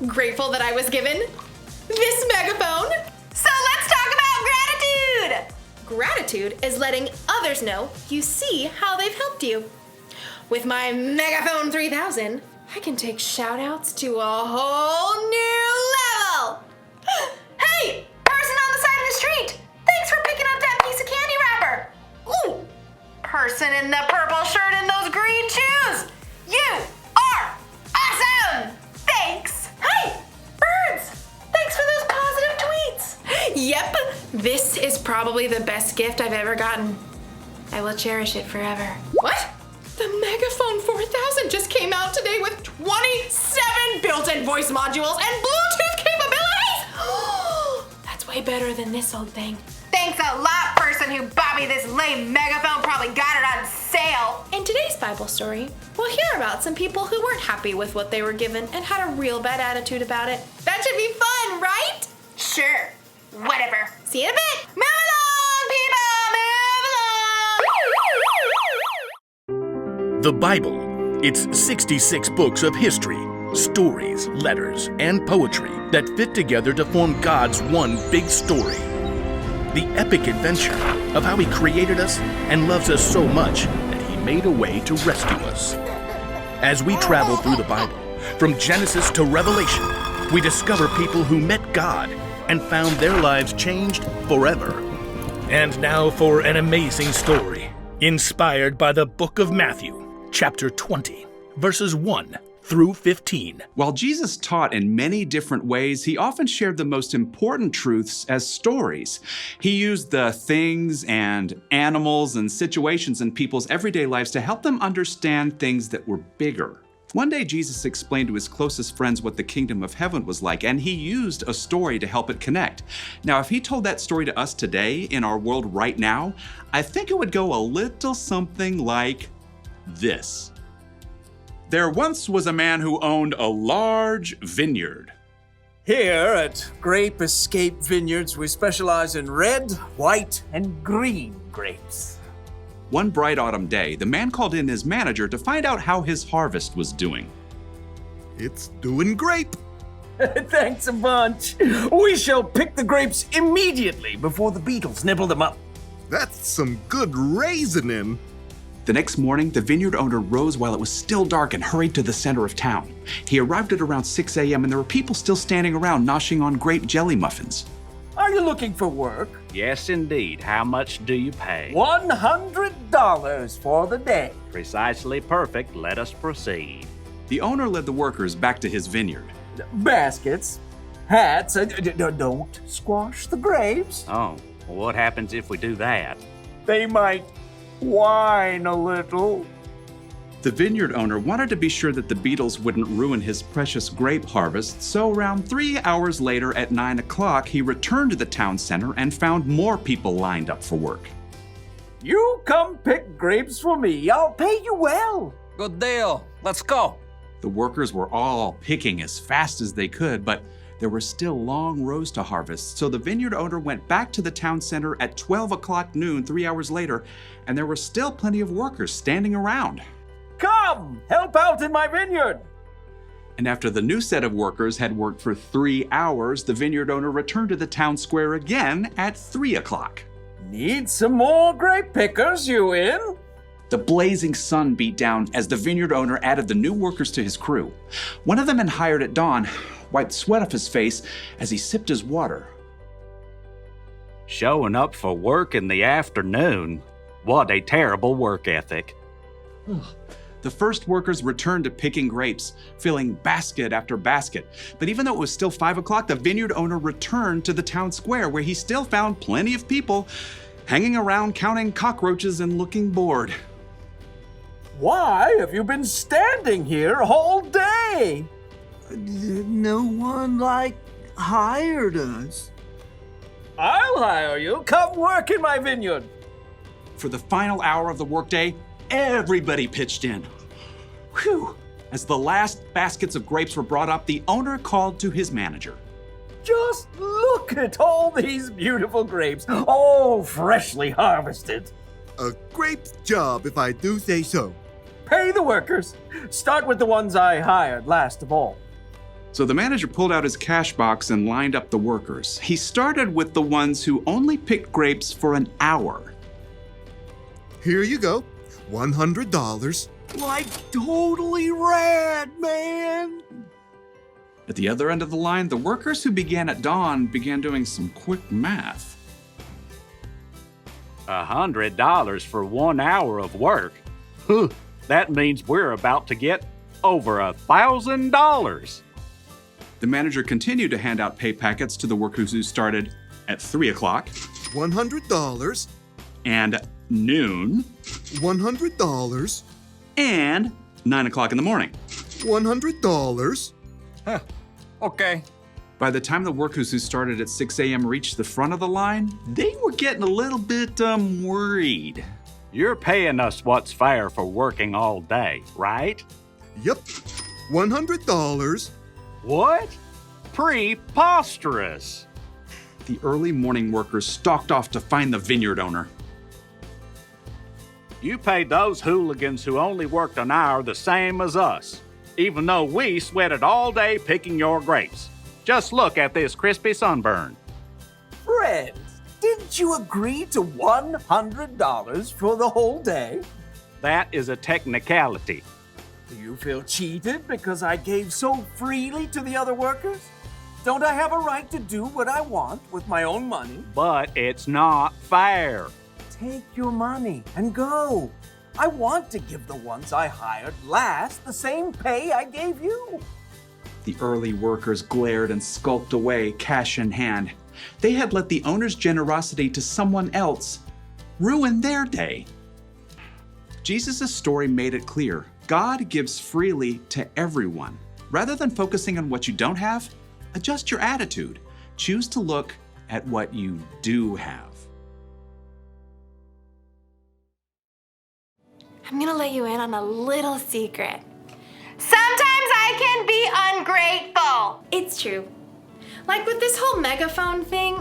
grateful that I was given this megaphone. So let's talk about gratitude! Gratitude is letting others know you see how they've helped you. With my Megaphone 3000, I can take shout-outs to a whole new level. Hey, person on the side of the street! Thanks for picking up that piece of candy wrapper! Ooh! Person in the purple shirt and those green shoes! You are awesome! Thanks! Hey, birds! Thanks for those positive tweets! Yep, this is probably the best gift I've ever gotten. I will cherish it forever. What? The Megaphone 4000 just came out today with 27 built-in voice modules and Bluetooth capabilities! That's way better than this old thing. Thanks a lot, person who bought me this lame megaphone. Probably got it on sale. In today's Bible story, we'll hear about some people who weren't happy with what they were given and had a real bad attitude about it. That should be fun, right? Sure. Whatever. See you in a bit. Move along, people! Move along! The Bible. It's 66 books of history, stories, letters, and poetry that fit together to form God's one big story. The epic adventure of how He created us and loves us so much that He made a way to rescue us. As we travel through the Bible, from Genesis to Revelation, we discover people who met God and found their lives changed forever. And now for an amazing story, inspired by the book of Matthew, chapter 20, verses 1 through 15. While Jesus taught in many different ways, He often shared the most important truths as stories. He used the things and animals and situations in people's everyday lives to help them understand things that were bigger. One day, Jesus explained to His closest friends what the kingdom of heaven was like, and He used a story to help it connect. Now, if He told that story to us today in our world right now, I think it would go a little something like this. There once was a man who owned a large vineyard. Here at Grape Escape Vineyards, we specialize in red, white, and green grapes. One bright autumn day, the man called in his manager to find out how his harvest was doing. It's doing great. Thanks a bunch. We shall pick the grapes immediately before the beetles nibble them up. That's some good raisin. The next morning, the vineyard owner rose while it was still dark and hurried to the center of town. He arrived at around 6 a.m. and there were people still standing around noshing on grape jelly muffins. Are you looking for work? Yes, indeed. How much do you pay? $100 for the day. Precisely perfect. Let us proceed. The owner led the workers back to his vineyard. Baskets, hats, don't squash the grapes. Oh, well, what happens if we do that? They might whine a little. The vineyard owner wanted to be sure that the beetles wouldn't ruin his precious grape harvest, so around 3 hours later at 9 o'clock, he returned to the town center and found more people lined up for work. You come pick grapes for me. I'll pay you well. Good deal. Let's go. The workers were all picking as fast as they could, but there were still long rows to harvest, so the vineyard owner went back to the town center at 12 o'clock noon 3 hours later, and there were still plenty of workers standing around. Come, help out in my vineyard. And after the new set of workers had worked for 3 hours, the vineyard owner returned to the town square again at 3 o'clock. Need some more grape pickers, you in? The blazing sun beat down as the vineyard owner added the new workers to his crew. One of them, hired at dawn, wiped sweat off his face as he sipped his water. Showing up for work in the afternoon? What a terrible work ethic. The first workers returned to picking grapes, filling basket after basket. But even though it was still 5 o'clock, the vineyard owner returned to the town square where he still found plenty of people hanging around counting cockroaches and looking bored. Why have you been standing here all day? No one, hired us. I'll hire you. Come work in my vineyard. For the final hour of the workday, everybody pitched in. Whew! As the last baskets of grapes were brought up, the owner called to his manager. Just look at all these beautiful grapes, all freshly harvested. A great job, if I do say so. Pay the workers. Start with the ones I hired last of all. So the manager pulled out his cash box and lined up the workers. He started with the ones who only picked grapes for an hour. Here you go. $100. Like totally rad, man. At the other end of the line, the workers who began at dawn began doing some quick math. $100 for 1 hour of work? Huh, that means we're about to get over $1,000. The manager continued to hand out pay packets to the workers who started at 3 o'clock $100. and noon $100. and 9 o'clock in the morning. $100. Okay. By the time the workers who started at 6 a.m. reached the front of the line, they were getting a little bit worried. You're paying us what's fair for working all day, right? Yep. $100. What? Preposterous. The early morning workers stalked off to find the vineyard owner. You paid those hooligans who only worked an hour the same as us, even though we sweated all day picking your grapes. Just look at this crispy sunburn. Friends, didn't you agree to $100 for the whole day? That is a technicality. Do you feel cheated because I gave so freely to the other workers? Don't I have a right to do what I want with my own money? But it's not fair. Take your money and go. I want to give the ones I hired last the same pay I gave you. The early workers glared and skulked away, cash in hand. They had let the owner's generosity to someone else ruin their day. Jesus' story made it clear. God gives freely to everyone. Rather than focusing on what you don't have, adjust your attitude. Choose to look at what you do have. I'm gonna let you in on a little secret. Sometimes I can be ungrateful. It's true. Like with this whole megaphone thing,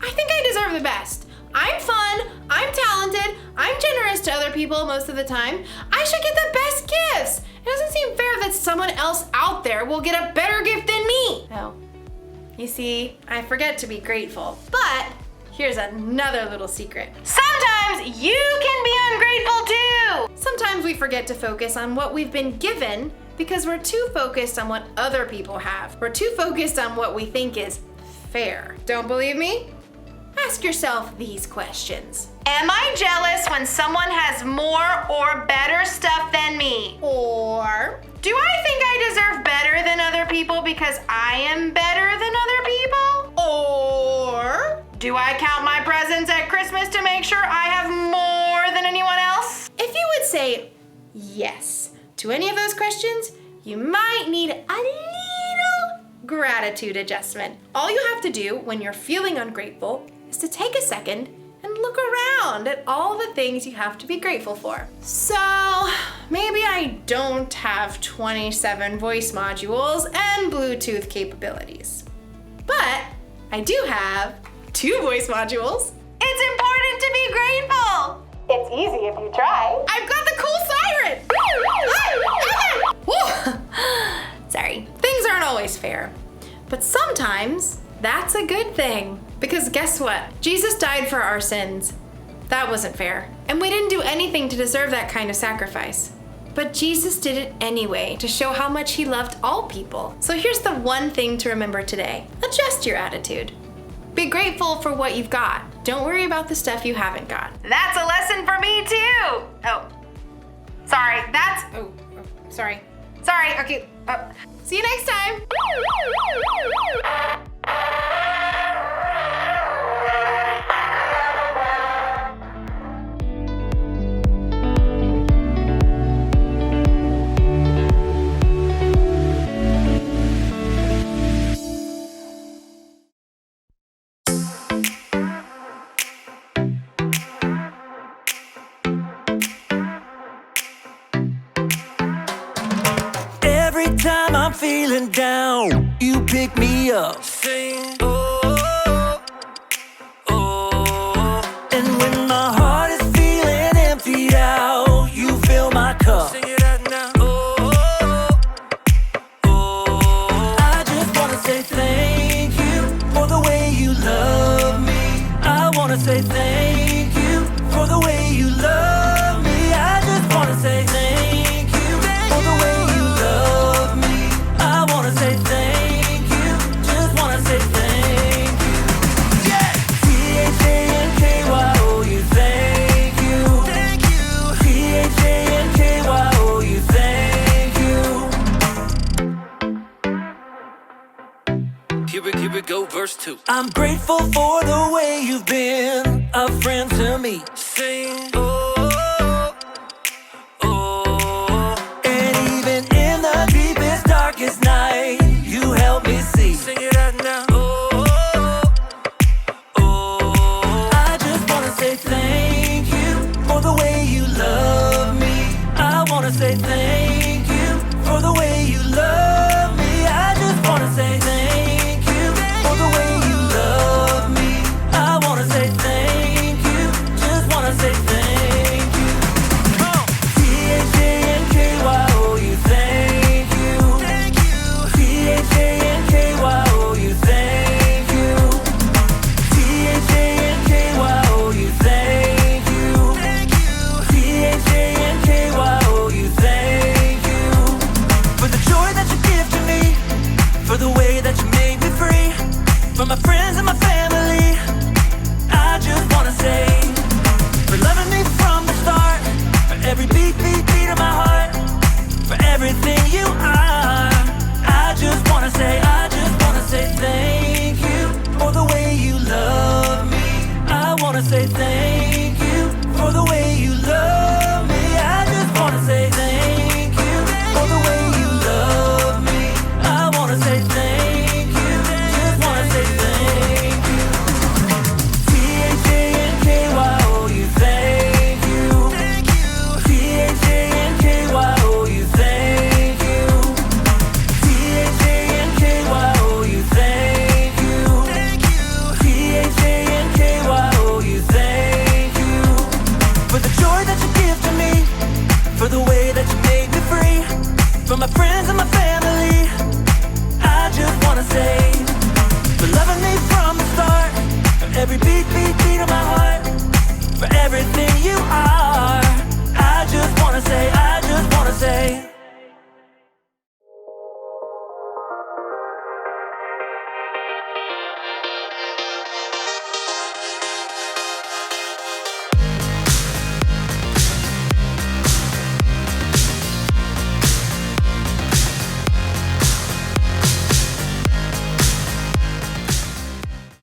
I think I deserve the best. I'm fun, I'm talented, I'm generous to other people most of the time. I should get the best gifts. It doesn't seem fair that someone else out there will get a better gift than me. No. You see, I forget to be grateful. But here's another little secret. Sometimes you can be ungrateful too. Sometimes we forget to focus on what we've been given because we're too focused on what other people have. We're too focused on what we think is fair. Don't believe me? Ask yourself these questions. Am I jealous when someone has more or better stuff than me? Or Do I think I deserve better than other people because I am better than other people? Or Do I count my presents at Christmas to make sure I have more than anyone else? if you would say yes to any of those questions, you might need a little gratitude adjustment. All you have to do when you're feeling ungrateful is to take a second and look around at all the things you have to be grateful for. So maybe I don't have 27 voice modules and Bluetooth capabilities, but I do have 2 voice modules. It's important to be grateful. It's easy if you try. I've got the cool siren! Woo! Sorry, things aren't always fair, but sometimes that's a good thing. Because guess what? Jesus died for our sins. That wasn't fair. And we didn't do anything to deserve that kind of sacrifice. But Jesus did it anyway to show how much he loved all people. So here's the one thing to remember today. Adjust your attitude. Be grateful for what you've got. Don't worry about the stuff you haven't got. That's a lesson for me too. Oh, sorry, that's, Sorry. sorry, okay. See you next time. Every time I'm feeling down, you pick me up. Sing, oh, oh. And when my heart is feeling emptied out, you fill my cup. Sing it out now. Oh, oh, oh. way you love me. I just wanna say thank you for the way you love me. I wanna say thank you, just wanna say thank you. Yeah! T-H-A-N-K-Y-O-U, thank you. Thank you. T-H-A-N-K-Y-O-U, thank you. Here we go, verse 2. I'm grateful for the way you've been a friend to me. Sing, oh, oh. And even in the deepest, darkest night, you help me see. Sing it out now. Oh, oh. I just wanna say thank you for the way you love me. I wanna say thank you for the way you love me. I just wanna say thank you for the way you love me. I wanna say thank you, just wanna say thank you. T-H-A-N-K-Y-O-U, thank you. Thank you. T-H-A-N-K-Y-O-U, thank you. T-H-A-N-K-Y-O-U, thank you. Thank you. T-H-A-N-K-Y-O-U, thank you. For the joy that you give to me, for the way that you made me free, for my friends and my family, I just wanna say, for loving me from the start, for every beat, beat, beat of my heart, for everything you are. I just wanna say thank you for the way you love me. I wanna say thank you for the way you love me.